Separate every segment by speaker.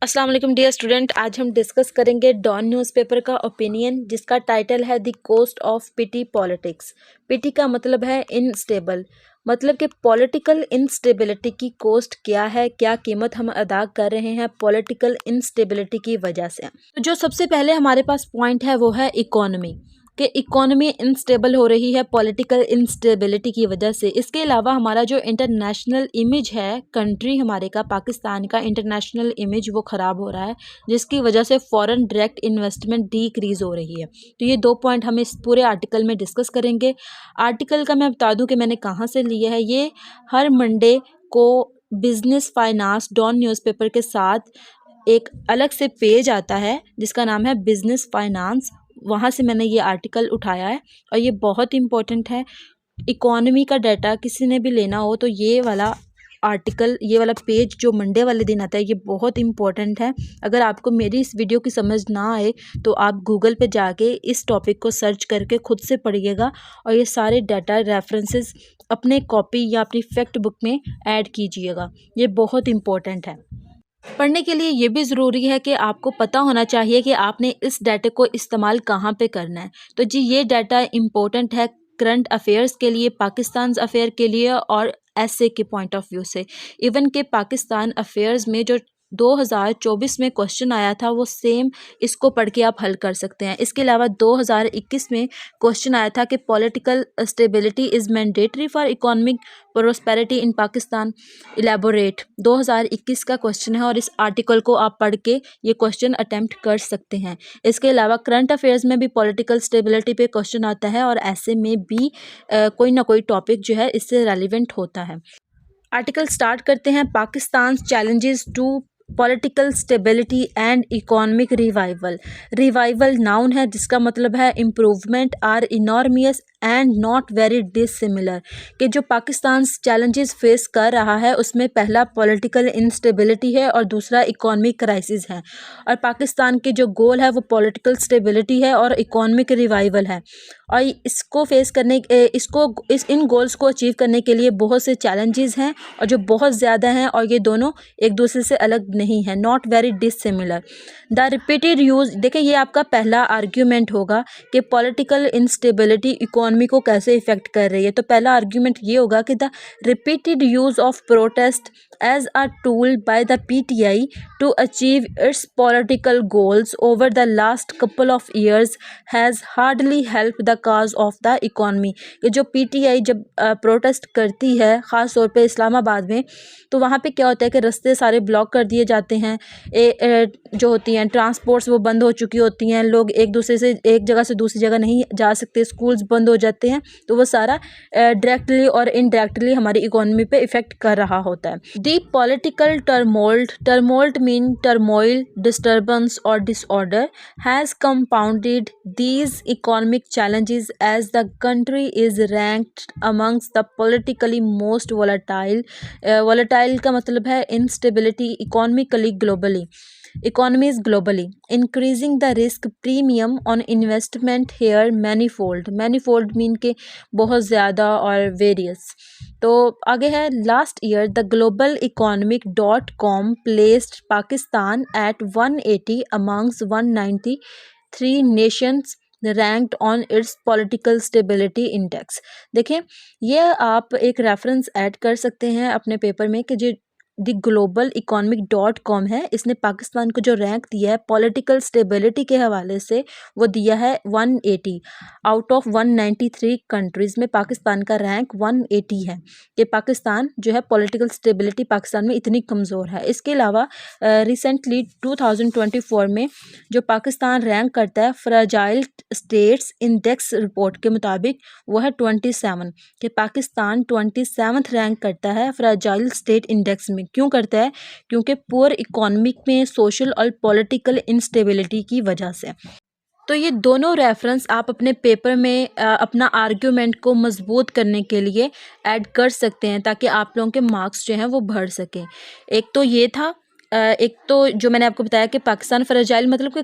Speaker 1: अस्सलाम वालेकुम dear student. आज हम डिस्कस करेंगे डॉन न्यूज़पेपर का ओपिनियन, जिसका टाइटल है the cost of petty politics. Petty का मतलब है इनस्टेबल, मतलब कि पॉलिटिकल इंस्टेबिलिटी की कोस्ट क्या है, क्या कीमत हम अदा कर रहे हैं पॉलिटिकल इंस्टेबिलिटी की वजह से। तो जो सबसे पहले हमारे पास पॉइंट है वो है इकोनॉमी, कि इकोनॉमी इनस्टेबल हो रही है पॉलिटिकल इंस्टेबिलिटी की वजह से। इसके अलावा हमारा जो इंटरनेशनल इमेज है, कंट्री हमारे का पाकिस्तान का इंटरनेशनल इमेज वो ख़राब हो रहा है, जिसकी वजह से फॉरेन डायरेक्ट इन्वेस्टमेंट डिक्रीज़ हो रही है। तो ये दो पॉइंट हम इस पूरे आर्टिकल में डिस्कस करेंगे। आर्टिकल का मैं बता दूं कि मैंने कहाँ से लिया है। ये हर मंडे को बिजनेस फाइनेंस डॉन न्यूज़पेपर के साथ एक अलग से पेज आता है जिसका नाम है बिजनेस फाइनेंस, वहाँ से मैंने ये आर्टिकल उठाया है और ये बहुत इम्पोर्टेंट है। इकोनॉमी का डाटा किसी ने भी लेना हो तो ये वाला आर्टिकल, ये वाला पेज जो मंडे वाले दिन आता है, ये बहुत इम्पोर्टेंट है। अगर आपको मेरी इस वीडियो की समझ ना आए तो आप गूगल पे जाके इस टॉपिक को सर्च करके खुद से पढ़िएगा और ये सारे डाटा रेफरेंसेस अपने कॉपी या अपनी फैक्ट बुक में ऐड कीजिएगा। ये बहुत इम्पोर्टेंट है। पढ़ने के लिए ये भी ज़रूरी है कि आपको पता होना चाहिए कि आपने इस डाटा को इस्तेमाल कहाँ पे करना है। तो जी, ये डाटा इम्पोर्टेंट है करंट अफेयर्स के लिए, पाकिस्तान अफेयर के लिए और ऐसे के पॉइंट ऑफ व्यू से। इवन के पाकिस्तान अफेयर्स में जो 2024 में क्वेश्चन आया था वो सेम इसको पढ़ के आप हल कर सकते हैं। इसके अलावा 2021 में क्वेश्चन आया था कि political stability is mandatory for economic prosperity in Pakistan, elaborate. 2021 का क्वेश्चन है और इस आर्टिकल को आप पढ़ के ये क्वेश्चन अटेम्प्ट कर सकते हैं। इसके अलावा करंट अफेयर्स में भी पॉलिटिकल स्टेबिलिटी पे क्वेश्चन आता है और ऐसे में भी कोई ना कोई टॉपिक जो है इससे रेलिवेंट होता है। आर्टिकल स्टार्ट करते हैं। Pakistan challenges to political stability and economic revival. Revival noun है जिसका मतलब है improvement or enormous and not very dissimilar, कि जो पाकिस्तान चैलेंजेस फेस कर रहा है उसमें पहला पॉलिटिकल इंस्टेबिलिटी है और दूसरा इकोनॉमिक क्राइसिस है। और पाकिस्तान के जो गोल है वो पॉलिटिकल स्टेबिलिटी है और इकोनॉमिक रिवाइवल है। और इसको फेस करने इन गोल्स को अचीव करने के लिए बहुत से चैलेंजेस हैं और जो बहुत ज़्यादा हैं, और ये दोनों एक दूसरे से अलग नहीं है, not very dissimilar. The repeated use, देखिए ये आपका पहला आर्ग्यूमेंट होगा कि पॉलिटिकल इंस्टेबिलिटी इकोनॉमी को कैसे इफेक्ट कर रही है। तो पहला आर्ग्यूमेंट ये होगा कि the repeated use of protest as a tool by the PTI to achieve its political goals over the last couple of years has hardly help the cause of the economy. ये जो PTI जब protest करती है, ख़ास तौर पे इस्लामाबाद में, तो वहाँ पे क्या होता है कि रास्ते सारे ब्लॉक कर दिए जाते हैं। जो होती हैं ट्रांसपोर्ट्स वो बंद हो चुकी होती हैं, लोग एक दूसरे से एक जगह से दूसरी जगह नहीं जा सकते, स्कूल्स बंद हो जाते हैं। तो वो सारा डायरेक्टली और इनडायरेक्टली हमारी इकोनॉमी पे इफ़ेक्ट कर रहा होता है। The political turmoil mean turmoil, disturbance और disorder has compounded these economic challenges as the country is ranked amongst the politically most volatile। volatile का मतलब है instability economically globally, economies globally, increasing the risk premium on investment here manifold mean के बहुत ज़्यादा और various। तो आगे है last year the global economic .com placed Pakistan at 180 amongst 193 nations ranked on it's political stability index. देखें, ये आप एक रेफरेंस ऐड कर सकते हैं अपने पेपर में कि जो द ग्लोबल इकोनॉमिक .com है, इसने पाकिस्तान को जो रैंक दिया है पॉलिटिकल स्टेबिलिटी के हवाले से, वो दिया है 180 आउट ऑफ 193 कंट्रीज़ में पाकिस्तान का रैंक 180 है, कि पाकिस्तान जो है पॉलिटिकल स्टेबिलिटी पाकिस्तान में इतनी कमज़ोर है। इसके अलावा रिसेंटली 2024 में जो पाकिस्तान रैंक करता है फ्रेजाइल स्टेट्स इंडेक्स रिपोर्ट के मुताबिक, वो है 27, कि पाकिस्तान 27th रैंक करता है फ्रेजाइल स्टेट इंडेक्स में। क्यों करता है? क्योंकि पुअर इकोनॉमिक में सोशल और पॉलिटिकल इंस्टेबिलिटी की वजह से। तो ये दोनों रेफरेंस आप अपने पेपर में अपना आर्ग्यूमेंट को मजबूत करने के लिए ऐड कर सकते हैं ताकि आप लोगों के मार्क्स जो हैं वो बढ़ सकें। एक तो ये था एक तो जो मैंने आपको बताया कि पाकिस्तान फ्रेजाइल मतलब कि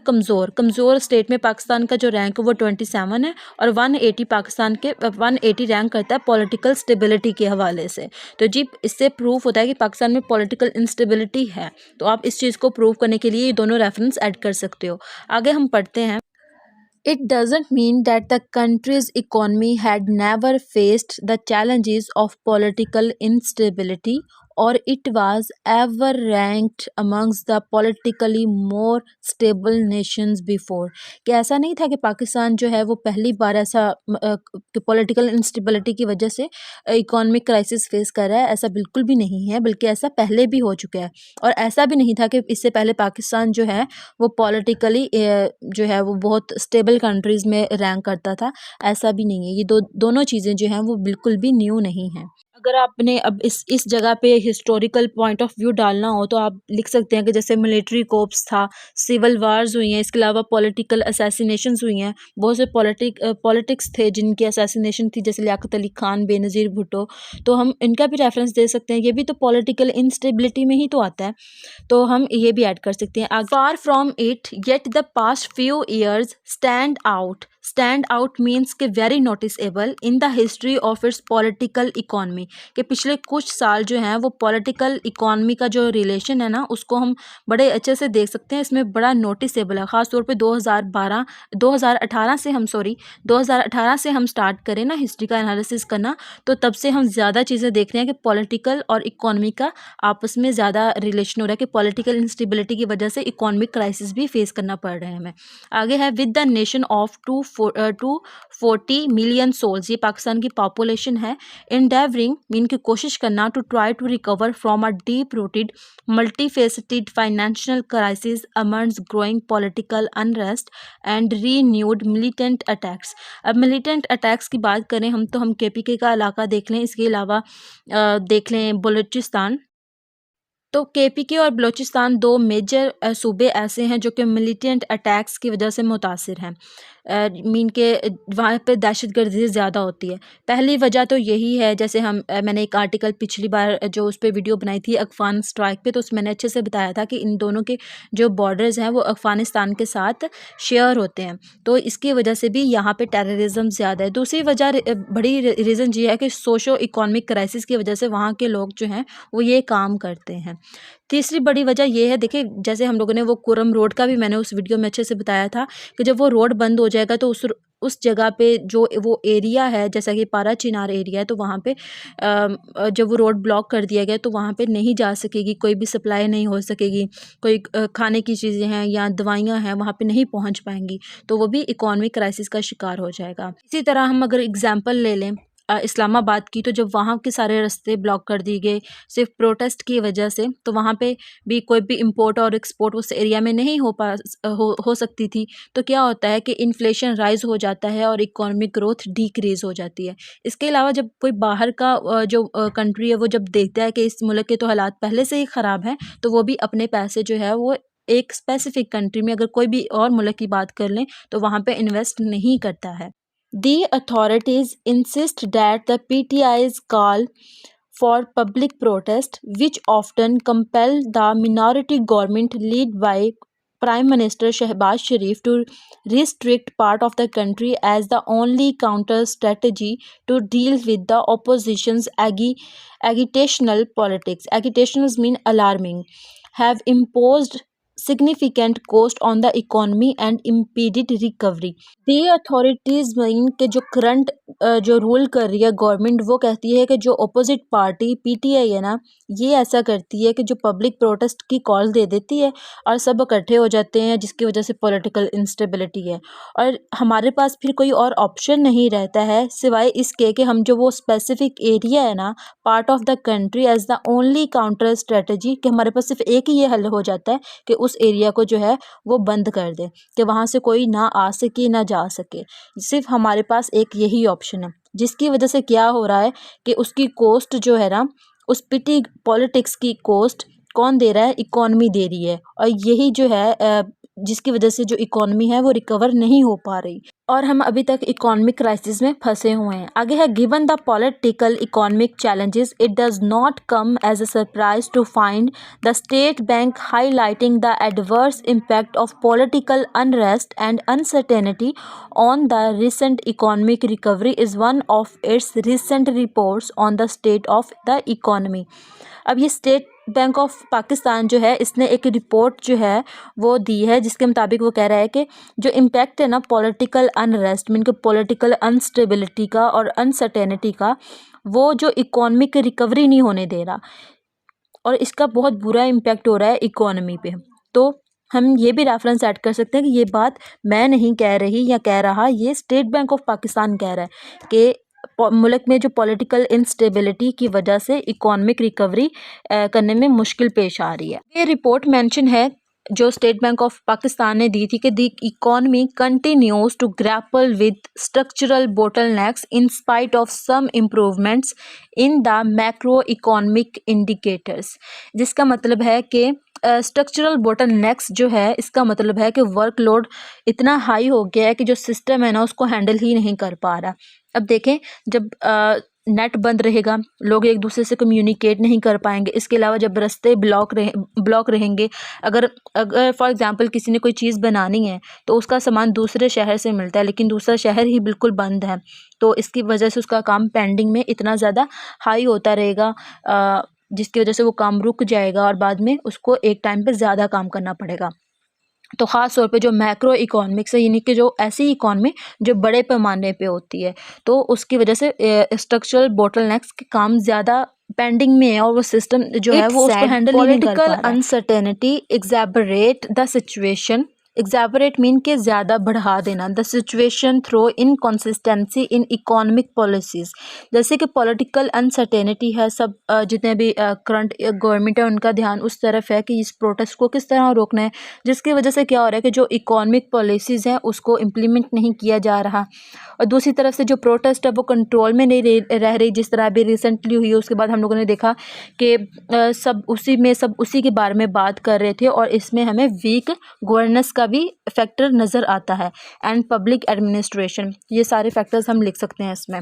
Speaker 1: कमज़ोर स्टेट में पाकिस्तान का जो रैंक है वो 27 है और 180 पाकिस्तान के 180 रैंक करता है पॉलिटिकल स्टेबिलिटी के हवाले से। तो जी इससे प्रूफ होता है कि पाकिस्तान में पॉलिटिकल इंस्टेबिलिटी है। तो आप इस चीज़ को प्रूव करने के लिए ये दोनों रेफरेंस ऐड कर सकते हो। आगे हम पढ़ते हैं। It doesn't mean that the country's economy had never faced the challenges of political instability or it was ever ranked amongst the politically more stable nations before। कि ऐसा नहीं था कि पाकिस्तान जो है वो पहली बार ऐसा पॉलिटिकल इंस्टेबिलिटी की वजह से इकोनॉमिक क्राइसिस फेस कर रहा है, ऐसा बिल्कुल भी नहीं है, बल्कि ऐसा पहले भी हो चुका है। और ऐसा भी नहीं था कि इससे पहले पाकिस्तान जो है वो पॉलिटिकली जो है वो बहुत स्टेबल कंट्रीज़ में रैंक करता था, ऐसा भी नहीं है। ये दोनों चीज़ें जो हैं वो बिल्कुल भी न्यू नहीं हैं। अगर आपने अब इस जगह पे हिस्टोरिकल पॉइंट ऑफ व्यू डालना हो तो आप लिख सकते हैं कि जैसे मिलिट्री कोप्स था, सिविल वार्स हुई हैं, इसके अलावा पॉलिटिकल असैसिनेशंस हुई हैं, बहुत से पॉलिटिक्स थे जिनकी असैसिनेशन थी, जैसे लियाकत अली खान, बेनज़ीर भुट्टो। तो हम इनका भी रेफरेंस दे सकते हैं, ये भी तो पॉलिटिकल इंस्टेबिलिटी में ही तो आता है। तो हम ये भी ऐड कर सकते हैं। Far from it yet the past few years stand out means के very noticeable in the history of its political economy. कि पिछले कुछ साल जो हैं वो पॉलिटिकल इकॉनमी का जो रिलेशन है ना उसको हम बड़े अच्छे से देख सकते हैं, इसमें बड़ा नोटिसेबल है। ख़ास तौर पे 2018 से हम स्टार्ट करें ना हिस्ट्री का एनालिसिस करना, तो तब से हम ज़्यादा चीज़ें देख रहे हैं कि पॉलिटिकल और इकॉनमी का आपस में ज़्यादा रिलेशन हो रहा है, कि पॉलिटिकल इंस्टेबिलिटी की वजह से इकोनॉमिक क्राइसिस भी फेस करना पड़ रहा है हमें। आगे है with the nation of 240 million souls, ये पाकिस्तान की पॉपुलेशन है। एंडेवरिंग मीन की कोशिश करना to try to recover from a deep rooted multifaceted financial crisis amongst growing political unrest and renewed militant attacks. अब मिलिटेंट अटैक्स की बात करें हम तो हम केपीके का इलाका देख लें, इसके अलावा देख लें बलूचिस्तान। तो केपीके और बलूचिस्तान दो मेजर सूबे ऐसे हैं जो कि मिलिटेंट अटैक्स की वजह से मुतासिर हैं। मीन के वहाँ पे दहशतगर्दी ज़्यादा होती है। पहली वजह तो यही है, जैसे मैंने एक आर्टिकल पिछली बार जो उस पे वीडियो बनाई थी अफ़गान स्ट्राइक पे, तो उसमें मैंने अच्छे से बताया था कि इन दोनों के जो बॉर्डर्स हैं वो अफ़गानिस्तान के साथ शेयर होते हैं, तो इसकी वजह से भी यहाँ पे टेररिज्म ज़्यादा है। दूसरी वजह बड़ी रीज़न ये है कि सोशो इकोनॉमिक क्राइसिस की वजह से वहाँ के लोग जो हैं वो ये काम करते हैं। तीसरी बड़ी वजह ये है, देखिए जैसे हम लोगों ने वो कुरम रोड का भी मैंने उस वीडियो में अच्छे से बताया था कि जब वो रोड बंद हो जाएगा तो उस जगह पे जो वो एरिया है, जैसा कि पारा चिनार एरिया है, तो वहाँ पे जब वो रोड ब्लॉक कर दिया गया तो वहाँ पे नहीं जा सकेगी, कोई भी सप्लाई नहीं हो सकेगी, कोई खाने की चीज़ें हैं या दवाइयाँ हैं वहाँ पे नहीं पहुँच पाएंगी, तो वो भी इकोनॉमिक क्राइसिस का शिकार हो जाएगा। इसी तरह हम अगर एग्जांपल ले लें इस्लामाबाद की, तो जब वहाँ के सारे रास्ते ब्लॉक कर दिए गए सिर्फ प्रोटेस्ट की वजह से, तो वहाँ पे भी कोई भी इंपोर्ट और एक्सपोर्ट उस एरिया में नहीं हो सकती थी। तो क्या होता है कि इन्फ्लेशन राइज हो जाता है और इकोनॉमिक ग्रोथ डिक्रीज हो जाती है। इसके अलावा जब कोई बाहर का जो कंट्री है वो जब देखता है कि इस मुल्क के तो हालात पहले से ही ख़राब हैं, तो वो भी अपने पैसे जो है वो एक स्पेसिफिक कंट्री में, अगर कोई भी और मुल्क की बात कर लें, तो वहाँ पे इन्वेस्ट नहीं करता है। The authorities insist that the PTI's call for public protest, which often compel the minority government led by Prime Minister Shehbaz Sharif to restrict part of the country as the only counter strategy to deal with the opposition's agitational politics. Agitationals mean alarming. Have imposed significant cost on the economy and impeded recovery. The authorities mean के जो current जो rule कर रही है government, वो कहती है कि जो अपोजिट पार्टी पीटीआई है ना, ये ऐसा करती है कि जो पब्लिक प्रोटेस्ट की कॉल दे देती है और सब इकट्ठे हो जाते हैं, जिसकी वजह से पॉलिटिकल इंस्टेबिलिटी है। और हमारे पास फिर कोई और ऑप्शन नहीं रहता है सिवाय इसके कि हम जो वो स्पेसिफिक एरिया है ना, part of the country as the only counter strategy, कि हमारे पास सिर्फ एक ही ये हल हो जाता है कि उस एरिया को जो है वो बंद कर दे, कि वहाँ से कोई ना आ सके ना जा सके। सिर्फ हमारे पास एक यही ऑप्शन है, जिसकी वजह से क्या हो रहा है कि उसकी कॉस्ट जो है ना, उस पिटी पॉलिटिक्स की कॉस्ट कौन दे रहा है? इकोनॉमी दे रही है। और यही जो है जिसकी वजह से जो इकोनॉमी है वो रिकवर नहीं हो पा रही और हम अभी तक इकोनॉमिक क्राइसिस में फंसे हुए हैं। आगे है, given the political economic challenges it does not come as a surprise to find the state bank highlighting the adverse impact of political unrest and uncertainty on the recent economic recovery is one of its recent reports on the state of the economy. अब ये state bank of Pakistan जो है इसने एक report जो है वो दी है, जिसके मुताबिक वो कह रहा है कि जो इम्पैक्ट है ना पॉलिटिकल अनरेस्ट मीन के पॉलिटिकल अनस्टेबिलिटी का और अनसर्टेनिटी का, वो जो इकोनॉमिक रिकवरी नहीं होने दे रहा और इसका बहुत बुरा इम्पैक्ट हो रहा है इकोनॉमी पे। तो हम ये भी रेफरेंस ऐड कर सकते हैं कि ये बात मैं नहीं कह रही या कह रहा, ये स्टेट बैंक ऑफ पाकिस्तान कह रहा है कि मुल्क में जो पॉलिटिकल इंस्टेबिलिटी की वजह से इकोनॉमिक रिकवरी करने में मुश्किल पेश आ रही है। ये रिपोर्ट मेंशन है जो स्टेट बैंक ऑफ पाकिस्तान ने दी थी कि the economy continues to grapple with structural bottlenecks in spite of some improvements in the macro economic indicators. जिसका मतलब है कि स्ट्रक्चरल बोटलनेक्स जो है इसका मतलब है कि वर्कलोड इतना हाई हो गया है कि जो सिस्टम है ना उसको हैंडल ही नहीं कर पा रहा। अब देखें, जब नेट बंद रहेगा, लोग एक दूसरे से कम्युनिकेट नहीं कर पाएंगे। इसके अलावा जब रास्ते ब्लॉक रहेंगे, अगर फॉर एग्जांपल किसी ने कोई चीज़ बनानी है तो उसका सामान दूसरे शहर से मिलता है लेकिन दूसरा शहर ही बिल्कुल बंद है, तो इसकी वजह से उसका काम पेंडिंग में इतना ज़्यादा हाई होता रहेगा जिसकी वजह से वो काम रुक जाएगा और बाद में उसको एक टाइम पे ज़्यादा काम करना पड़ेगा। तो ख़ास तौर पे जो मैक्रो इकोनॉमिक्स है, यानी कि जो ऐसी इकोनॉमी जो बड़े पैमाने पे होती है, तो उसकी वजह से स्ट्रक्चरल बोटलनेक्स के काम ज़्यादा पेंडिंग में है और वो सिस्टम जो है वो उसको हैंडल ही नहीं कर पा रहा है। Political uncertainty exacerbate the situation. Exacerbate mean के ज़्यादा बढ़ा देना the situation through inconsistency in economic policies. जैसे कि पॉलिटिकल अनसर्टेनिटी है, सब जितने भी करंट गवर्नमेंट है उनका ध्यान उस तरफ है कि इस प्रोटेस्ट को किस तरह रोकना है, जिसकी वजह से क्या हो रहा है कि जो इकोनॉमिक पॉलिसीज़ हैं उसको इम्प्लीमेंट नहीं किया जा रहा और दूसरी तरफ से जो प्रोटेस्ट है वो कंट्रोल में नहीं रह रही। जिस तरह अभी रिसेंटली हुई उसके बाद हम लोगों ने देखा कि सब उसी के बारे में बात कर रहे थे और इसमें हमें वीक गवर्नेंस का भी फैक्टर नज़र आता है एंड पब्लिक एडमिनिस्ट्रेशन, ये सारे फैक्टर्स हम लिख सकते हैं इसमें।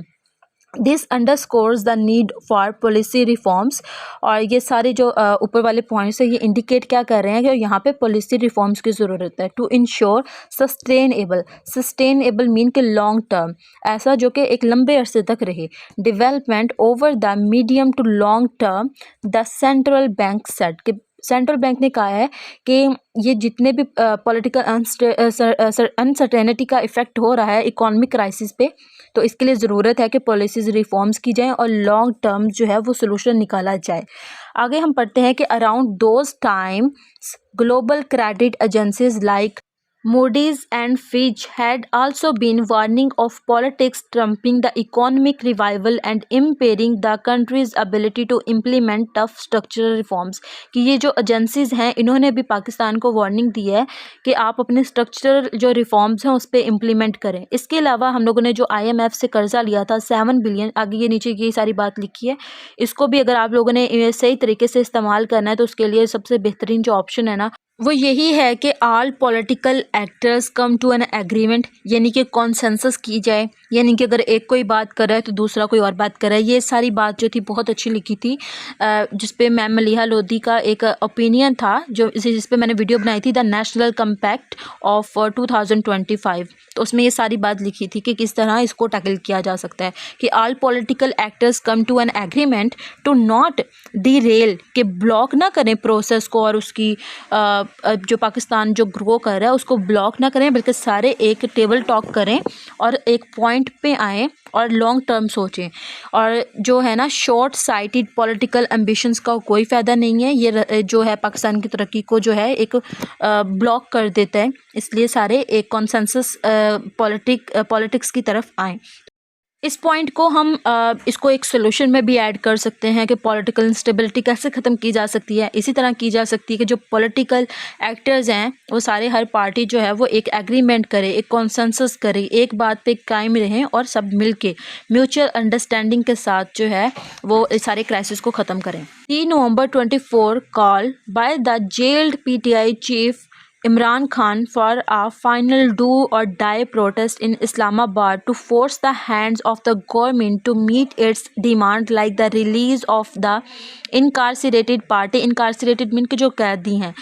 Speaker 1: This underscores the need for policy reforms. और ये सारे जो ऊपर वाले पॉइंट्स है ये इंडिकेट क्या कर रहे हैं कि यहाँ पे पॉलिसी रिफॉर्म्स की ज़रूरत है टू इंश्योर सस्टेनेबल मीन के लॉन्ग टर्म, ऐसा जो कि एक लंबे अरसे तक रहे, development over the medium to long term. The central bank set कि सेंट्रल बैंक ने कहा है कि ये जितने भी पॉलिटिकल अनसर्टेनिटी का इफ़ेक्ट हो रहा है इकोनॉमिक क्राइसिस पे, तो इसके लिए ज़रूरत है कि पॉलिसीज़ रिफॉर्म्स की जाएँ और लॉन्ग टर्म जो है वो सोल्यूशन निकाला जाए। आगे हम पढ़ते हैं कि around those times global credit agencies like Moody's and Fitch had also been warning of politics trumping the economic revival and impairing the country's ability to implement tough structural reforms। कि ये जो एजेंसीज हैं इन्होंने भी पाकिस्तान को warning दी है कि आप अपने स्ट्रक्चरल जो रिफॉर्म्स हैं उस पर इम्प्लीमेंट करें। इसके अलावा हम लोगों ने जो IMF से कर्जा लिया था 7 बिलियन, आगे ये नीचे ये सारी बात लिखी है, इसको भी अगर आप लोगों ने सही तरीके से इस्तेमाल करना है तो उसके लिए सबसे बेहतरीन जो ऑप्शन है ना वो यही है कि all political actors come to an agreement, यानी कि कॉन्सेंसस की जाए, यानी कि अगर एक कोई बात कर रहा है तो दूसरा कोई और बात कर रहा है। ये सारी बात जो थी बहुत अच्छी लिखी थी, जिस पे मैम मलिहा लोधी का एक ओपिनियन था जिस पे मैंने वीडियो बनाई थी, द नेशनल कम्पैक्ट ऑफ 2025। तो उसमें ये सारी बात लिखी थी कि किस तरह इसको टैकल किया जा सकता है कि all political actors come to an agreement to not derail, के ब्लॉक ना करें प्रोसेस को और उसकी जो पाकिस्तान जो ग्रो कर रहा है उसको ब्लॉक ना करें, बल्कि सारे एक टेबल टॉक करें और एक पॉइंट पे आएँ और लॉन्ग टर्म सोचें। और जो है ना शॉर्ट साइटेड पॉलिटिकल एम्बिशंस का कोई फ़ायदा नहीं है, ये जो है पाकिस्तान की तरक्की को जो है एक ब्लॉक कर देता है, इसलिए सारे एक कॉन्सेंसस पॉलिटिक्स की तरफ आएँ। इस पॉइंट को हम इसको एक सोल्यूशन में भी ऐड कर सकते हैं कि पॉलिटिकल इंस्टेबिलिटी कैसे ख़त्म की जा सकती है। इसी तरह की जा सकती है कि जो पॉलिटिकल एक्टर्स हैं वो सारे, हर पार्टी जो है वो एक एग्रीमेंट करे, एक कॉन्सेंसस करे, एक बात पे कायम रहें और सब मिलके म्यूचुअल अंडरस्टैंडिंग के साथ जो है वो इस सारे क्राइसिस को ख़त्म करें। 3 नवंबर 24 call by the gelled PTI chief Imran Khan for a final do or die protest in Islamabad to force the hands of the government to meet its demand like the release of the incarcerated party incarcerated mean के जो कैदी हैं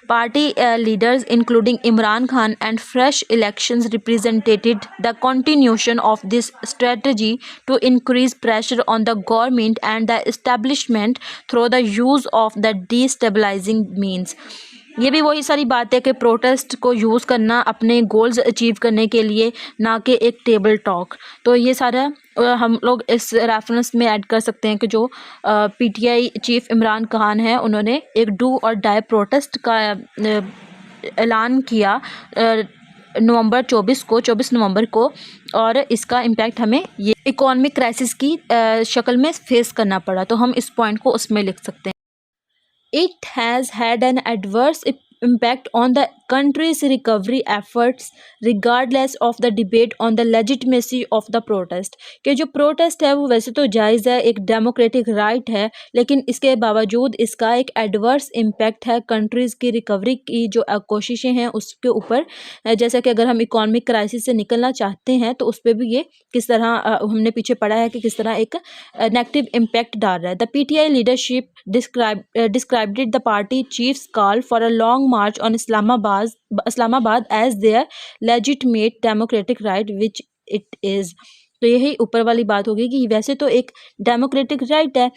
Speaker 1: party leaders including Imran Khan and fresh elections represented the continuation of this strategy to increase pressure on the government and the establishment through the use of the destabilizing means। ये भी वही सारी बात है कि प्रोटेस्ट को use करना अपने गोल्स अचीव करने के लिए, ना कि एक टेबल टॉक। तो ये सारा हम लोग इस रेफरेंस में ऐड कर सकते हैं कि जो पीटीआई चीफ इमरान खान है, उन्होंने एक डू और डाई प्रोटेस्ट का ऐलान किया नवंबर 24 नवंबर को, और इसका इम्पैक्ट हमें ये इकोनॉमिक क्राइसिस की शक्ल में फेस करना पड़ा। तो हम इस पॉइंट को उसमें लिख सकते हैं। It has had an adverse impact on the country's recovery efforts regardless of the debate on the legitimacy of the protest। कि जो प्रोटेस्ट है वो वैसे तो जायज़ है, एक डेमोक्रेटिक राइट है, लेकिन इसके बावजूद इसका एक एडवर्स इम्पैक्ट है कंट्रीज़ की रिकवरी की जो कोशिशें हैं उसके ऊपर। जैसा कि अगर हम इकोनॉमिक क्राइसिस से निकलना चाहते हैं तो उस पर भी ये किस तरह हमने पीछे पढ़ा है कि किस तरह एक नेगेटिव इम्पैक्ट डाल रहा है। The PTI leadership described the party chief's call for a long march on Islamabad as their legitimate democratic right, which it is। तो यही ऊपर वाली बात होगी कि वैसे तो एक डेमोक्रेटिक राइट है,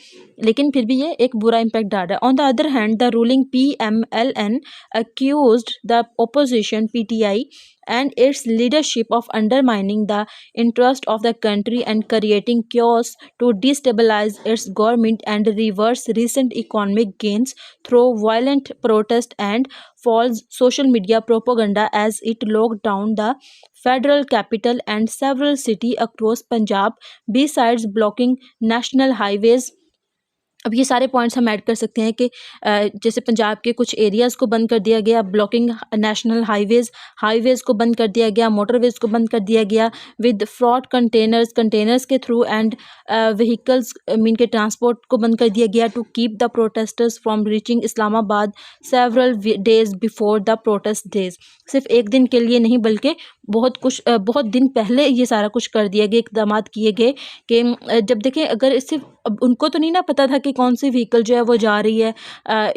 Speaker 1: लेकिन फिर भी ये एक बुरा इम्पैक्ट डाल रहा है। On the other hand the ruling PMLN accused the opposition PTI and its leadership of undermining the interest of the country and creating chaos to destabilize its government and reverse recent economic gains through violent protest and false social media propaganda as it locked down the federal capital and several cities across Punjab, besides blocking national highways। अब ये सारे points हम add कर सकते हैं कि जैसे पंजाब के कुछ एरियाज़ को बंद कर दिया गया, ब्लॉकिंग नेशनल हाईवेज़ को बंद कर दिया गया, मोटरवेज़ को बंद कर दिया गया विद फ्रॉड कंटेनर्स के थ्रू एंड व्हीकल्स मीन के ट्रांसपोर्ट को बंद कर दिया गया to keep the protesters from reaching Islamabad several days before the protest days. सिर्फ एक दिन के लिए नहीं बल्कि बहुत दिन पहले ये सारा कुछ कर दिया गया, इकदाम किए गए कि जब देखें अगर सिर्फ अब उनको तो नहीं ना पता था कि कौन सी व्हीकल जो है वो जा रही है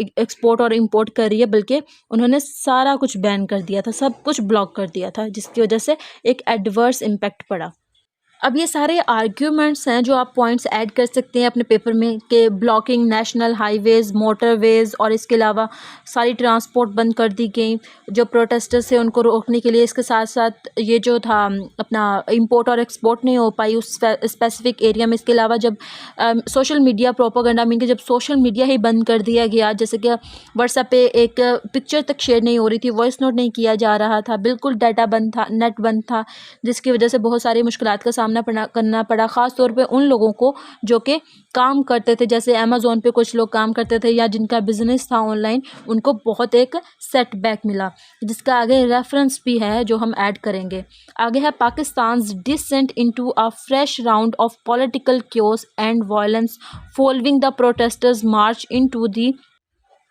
Speaker 1: एक्सपोर्ट और इंपोर्ट कर रही है, बल्कि उन्होंने सारा कुछ बैन कर दिया था, सब कुछ ब्लॉक कर दिया था, जिसकी वजह से एक एडवर्स इम्पैक्ट पड़ा। अब ये सारे आर्ग्यूमेंट्स हैं जो आप पॉइंट्स ऐड कर सकते हैं अपने पेपर में कि ब्लॉकिंग नेशनल हाईवेज़, मोटरवेज़ और इसके अलावा सारी ट्रांसपोर्ट बंद कर दी गई जो प्रोटेस्टर्स थे उनको रोकने के लिए। इसके साथ साथ ये जो था अपना इंपोर्ट और एक्सपोर्ट नहीं हो पाई उस स्पेसिफिक एरिया में। इसके अलावा जब सोशल मीडिया प्रोपेगेंडा मीन के जब सोशल मीडिया ही बंद कर दिया गया, जैसे कि व्हाट्सएप पे एक पिक्चर तक शेयर नहीं हो रही थी, वॉइस नोट नहीं किया जा रहा था, बिल्कुल डाटा बंद था, नेट बंद था, जिसकी वजह से बहुत सारी मुश्किलात का सामना करना पड़ा, ख़ास तौर पे उन लोगों को जो कि काम करते थे, जैसे अमेज़ोन पे कुछ लोग काम करते थे या जिनका बिजनेस था ऑनलाइन, उनको बहुत एक सेटबैक मिला, जिसका आगे रेफरेंस भी है जो हम ऐड करेंगे। आगे है Pakistan's descent into a fresh round of political chaos and violence following the protesters March into the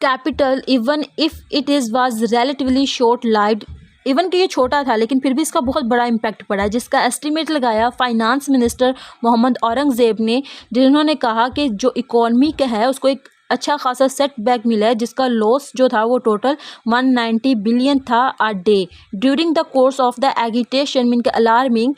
Speaker 1: capital even if it is was relatively short lived. Even कि ये छोटा था लेकिन फिर भी इसका बहुत बड़ा इम्पैक्ट पड़ा, जिसका एस्टीमेट लगाया फाइनेंस मिनिस्टर मोहम्मद औरंगज़ेब ने, जिन्होंने कहा कि जो इकॉनमी का है उसको एक अच्छा खासा सेटबैक मिला है, जिसका लॉस जो था वो टोटल 190 बिलियन था a day during the course of the agitation mean के अलार्मिंग।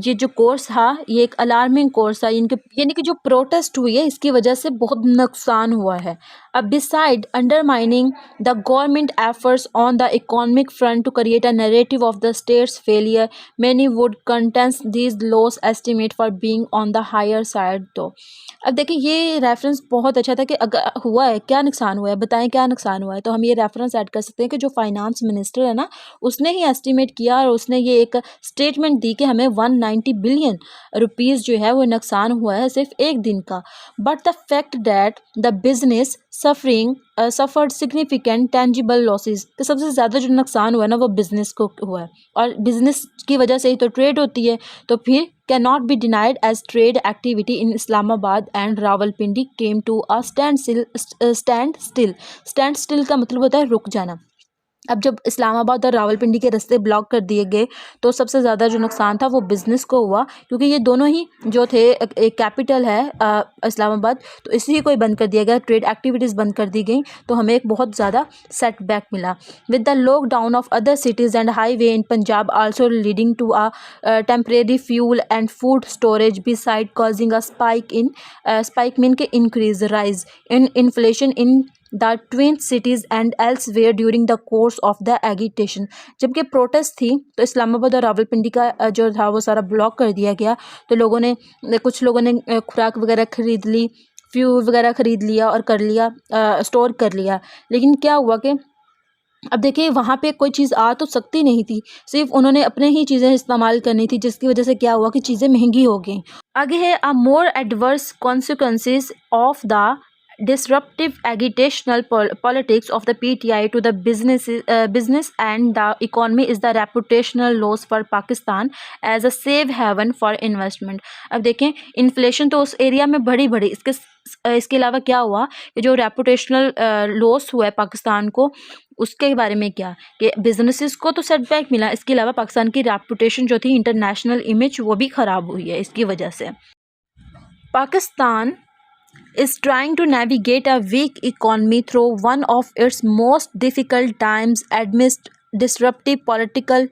Speaker 1: ये जो कोर्स था ये एक अलार्मिंग कोर्स था, यानी कि जो प्रोटेस्ट हुई है इसकी वजह से बहुत नुकसान हुआ है। अब beside undermining the government efforts on the economic front to create a narrative of the state's failure many would contends this loss estimate for being on the higher side. तो अब देखिए ये रेफरेंस बहुत अच्छा था कि अगर हुआ है क्या नुकसान हुआ है, बताएं क्या नुकसान हुआ है। तो हम ये रेफरेंस ऐड कर सकते हैं कि जो फाइनेंस मिनिस्टर है ना, उसने ही एस्टिमेट किया और उसने ये एक स्टेटमेंट दी कि हमें 190 बिलियन रुपीज़ जो है वो नुकसान हुआ है सिर्फ एक दिन का। But the fact that the business suffered significant tangible losses, तो सबसे ज़्यादा जो नुकसान हुआ है ना वो बिज़नेस को हुआ है, और बिज़नेस की वजह से ही तो ट्रेड होती है, तो फिर cannot be denied as trade activity in Islamabad and Rawalpindi came to a standstill। stand still का मतलब होता है रुक जाना। अब जब इस्लामाबाद और रावलपिंडी के रास्ते ब्लॉक कर दिए गए तो सबसे ज़्यादा जो नुकसान था वो बिज़नेस को हुआ, क्योंकि ये दोनों ही जो थे एक कैपिटल है इस्लामाबाद, तो इसी ही को ही बंद कर दिया गया, ट्रेड एक्टिविटीज़ बंद कर दी गई, तो हमें एक बहुत ज़्यादा सेटबैक मिला। With the lockdown of other cities and highway in Punjab also leading to a temporary fuel and food storage besides causing a spike mean के increase rise in inflation in the twin cities and elsewhere during the course of the agitation. जबकि protest थी तो इस्लामाबाद और रावलपिंडी का जो था वो सारा ब्लॉक कर दिया गया, तो कुछ लोगों ने खुराक वगैरह खरीद ली, फ्यूल वगैरह खरीद लिया और कर लिया, स्टोर कर लिया। लेकिन क्या हुआ कि अब देखिए वहाँ पे कोई चीज़ आ तो सकती नहीं थी, सिर्फ उन्होंने अपने ही चीज़ें इस्तेमाल करनी थी, जिसकी वजह से क्या हुआ कि चीज़ें महंगी हो गई। आगे है a more adverse consequences of the disruptive agitational politics of the PTI to the business and the economy is the reputational loss for Pakistan as a safe haven for investment। अब देखें इन्फ्लेशन तो उस area में बढ़ी इसके अलावा क्या हुआ कि जो रेपुटेशनल लॉस हुआ है पाकिस्तान को, उसके बारे में क्या कि बिजनेसेस को तो सेटबैक मिला, इसके अलावा पाकिस्तान की रेपुटेशन जो थी इंटरनेशनल इमेज वो भी ख़राब हुई है इसकी वजह से। Pakistan is trying to navigate a weak economy through one of its most difficult times amidst disruptive political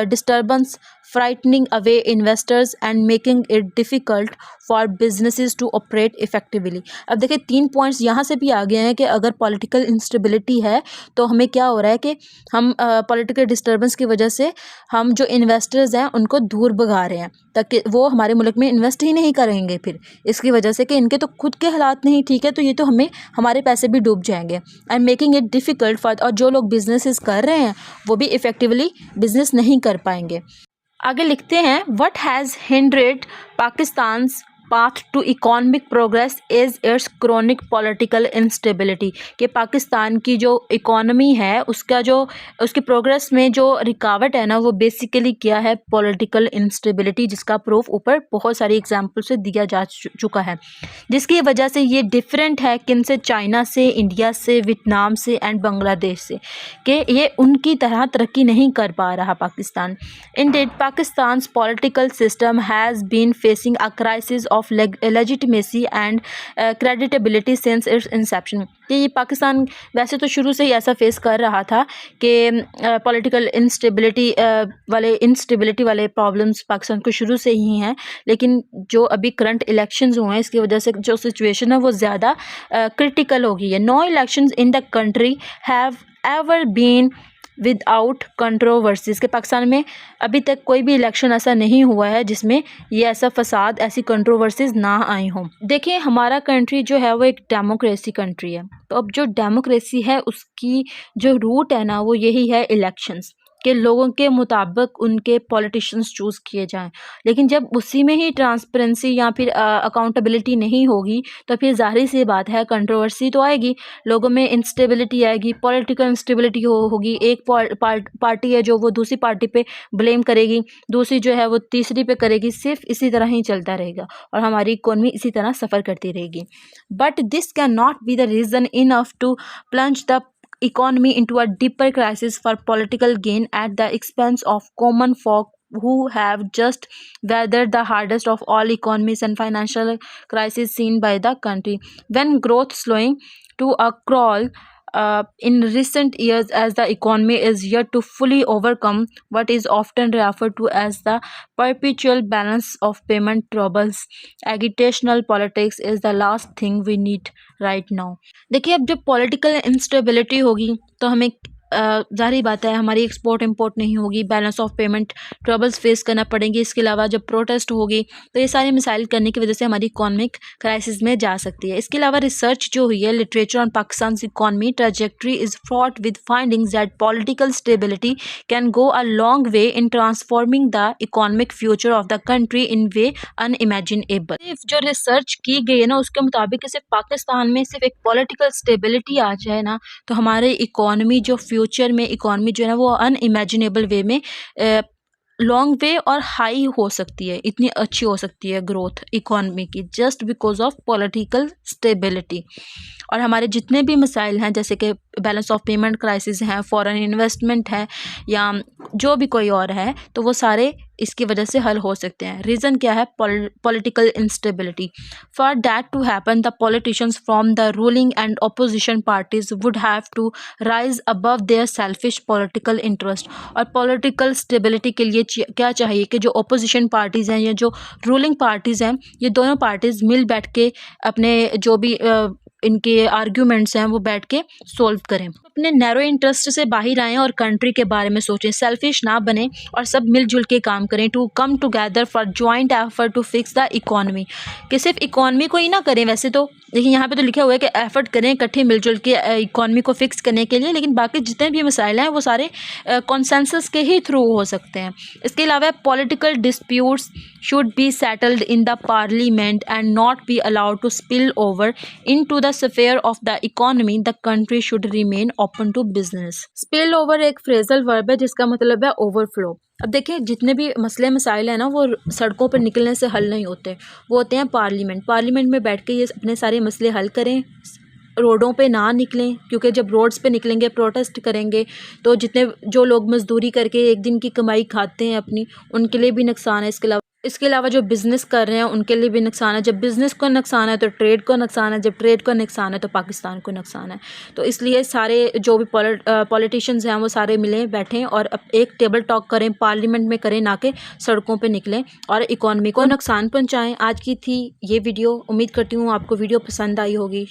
Speaker 1: disturbance, frightening away investors and making it difficult for businesses to operate effectively। अब देखिए 3 पॉइंट्स यहाँ से भी आ गए हैं कि अगर political instability है तो हमें क्या हो रहा है कि हम पॉलिटिकल डिस्टर्बेंस की वजह से हम जो इन्वेस्टर्स हैं उनको दूर भगा रहे हैं, ताकि वो हमारे मुल्क में इन्वेस्ट ही नहीं करेंगे फिर इसकी वजह से कि इनके तो खुद के हालात नहीं ठीक है, तो ये तो हमारे पैसे भी डूब जाएंगे। And making it difficult for, और जो लोग बिजनेसेस कर रहे हैं वो भी इफ़ेक्टिवली बिजनेस नहीं कर पाएंगे। आगे लिखते हैं what has hindered Pakistan's path to economic progress is its chronic political instability, कि पाकिस्तान की जो इकोनॉमी है उसकी प्रोग्रेस में जो रिकावट है ना वो बेसिकली क्या है, पॉलिटिकल इंस्टेबिलिटी, जिसका प्रूफ ऊपर बहुत सारी एग्जांपल से दिया जा चुका है, जिसकी वजह से ये डिफरेंट है किन से, चाइना से, इंडिया से, वियतनाम से एंड बांग्लादेश से, कि ये उनकी तरह तरक्की नहीं कर पा रहा Pakistan. Indeed, Pakistan's political system has been facing a crisis of legitimacy and credibility since its inception। कि ये पाकिस्तान वैसे तो शुरू से ही ऐसा फेस कर रहा था कि पॉलिटिकल इंस्टेबिलिटी वाले प्रॉब्लम्स पाकिस्तान को शुरू से ही हैं, लेकिन जो अभी करंट इलेक्शंस हुए हैं इसकी वजह से जो सिचुएशन है वो ज़्यादा क्रिटिकल हो गई है। No elections in the country have ever been without controversies, के पाकिस्तान में अभी तक कोई भी इलेक्शन ऐसा नहीं हुआ है जिसमें ये ऐसा फसाद, ऐसी कंट्रोवर्सीज़ ना आई हों। देखिए हमारा कंट्री जो है वो एक डेमोक्रेसी कंट्री है, तो अब जो डेमोक्रेसी है उसकी जो रूट है ना वो यही है इलेक्शंस, के लोगों के मुताबिक उनके पॉलिटिशियंस चूज़ किए जाएं। लेकिन जब उसी में ही ट्रांसपेरेंसी या फिर अकाउंटेबिलिटी नहीं होगी तो फिर ज़ाहिर सी बात है कंट्रोवर्सी तो आएगी, लोगों में इंस्टेबिलिटी आएगी, पॉलिटिकल इंस्टेबिलिटी होगी। एक पार्टी है जो वो दूसरी पार्टी पे ब्लेम करेगी, दूसरी जो है वो तीसरी पे करेगी, सिर्फ इसी तरह ही चलता रहेगा और हमारी इकोनॉमी इसी तरह सफ़र करती रहेगी। But this can not be the reason enough to plunge the economy into a deeper crisis for political gain at the expense of common folk who have just weathered the hardest of all economies and financial crises seen by the country. When growth slowing to a crawl in recent years as the economy is yet to fully overcome what is often referred to as the perpetual balance of payment troubles, agitational politics is the last thing we need right now। देखिए अब जब political instability होगी तो हमें ज़ाहिर बात है हमारी एक्सपोर्ट इंपोर्ट नहीं होगी, balance of payment troubles face करना पड़ेंगे। इसके अलावा जब प्रोटेस्ट होगी तो ये सारी मिसाइल करने की वजह से हमारी इकोनॉमिक क्राइसिस में जा सकती है। इसके अलावा रिसर्च जो हुई है literature on Pakistan economy trajectory is fraught with findings that political stability can go a long way in transforming the economic future of the country in way unimaginable. जो रिसर्च की गई है ना उसके मुताबिक सिर्फ पाकिस्तान में सिर्फ एक पॉलिटिकल स्टेबिलिटी आ जाए ना तो हमारे इकोनॉमी जो फ्यूचर में इकोनॉमी जो है ना वो अनइमेजिनेबल वे में लॉन्ग वे और हाई हो सकती है, इतनी अच्छी हो सकती है ग्रोथ इकोनॉमी की, just because of political stability. और हमारे जितने भी मसाइल हैं, जैसे कि बैलेंस ऑफ पेमेंट क्राइसिस हैं, फॉरेन इन्वेस्टमेंट है, या जो भी कोई और है, तो वो सारे इसकी वजह से हल हो सकते हैं। रीज़न क्या है? Political instability. For that to happen, the politicians from the ruling and opposition parties would have to rise above their selfish political interest. और पॉलिटिकल स्टेबिलिटी के लिए क्या चाहिए कि जो ऑपोजिशन पार्टीज़ हैं या जो रूलिंग पार्टीज़ हैं, ये दोनों पार्टीज़ मिल बैठ के अपने जो भी इनके आर्ग्यूमेंट्स हैं वो बैठ के सोल्व करें, अपने नैरो इंटरेस्ट से बाहर आएँ और कंट्री के बारे में सोचें, सेल्फिश ना बने और सब मिलजुल के काम करें। To come together for joint effort to fix the economy, कि सिर्फ इकोनॉमी को ही ना करें वैसे तो, लेकिन यहाँ पे तो लिखा हुआ है कि एफर्ट करें इकट्ठे मिलजुल के इकोनॉमी को फिक्स करने के लिए, लेकिन बाकी जितने भी मसाइल हैं वो सारे कॉन्सेंसस के ही थ्रू हो सकते हैं। इसके अलावा political disputes should be settled in the parliament and not be allowed to spill over into the sphere of the economy. The country should remain open to business. Spill over एक phrasal verb है जिसका मतलब है overflow. अब देखिए, जितने भी मसले मसाइल हैं ना, वो सड़कों पर निकलने से हल नहीं होते, वो होते हैं पार्लियामेंट में बैठ के ये अपने सारे मसले हल करें। रोडों पे ना निकलें, क्योंकि जब रोड्स पे निकलेंगे, प्रोटेस्ट करेंगे, तो जितने जो लोग मजदूरी करके एक दिन की कमाई खाते हैं अपनी, उनके लिए भी नुकसान है। इसके अलावा जो बिज़नेस कर रहे हैं उनके लिए भी नुकसान है। जब बिज़नेस को नुकसान है तो ट्रेड को नुकसान है, जब ट्रेड को नुकसान है तो पाकिस्तान को नुकसान है। तो इसलिए सारे जो भी पॉलिटिशियंस हैं वो सारे मिलें, बैठें और एक टेबल टॉक करें, पार्लियामेंट में करें, ना कि सड़कों पे निकलें और इकॉनमी को नुकसान पहुंचाएं। आज की थी ये वीडियो, उम्मीद करती हूँ आपको वीडियो पसंद आई होगी।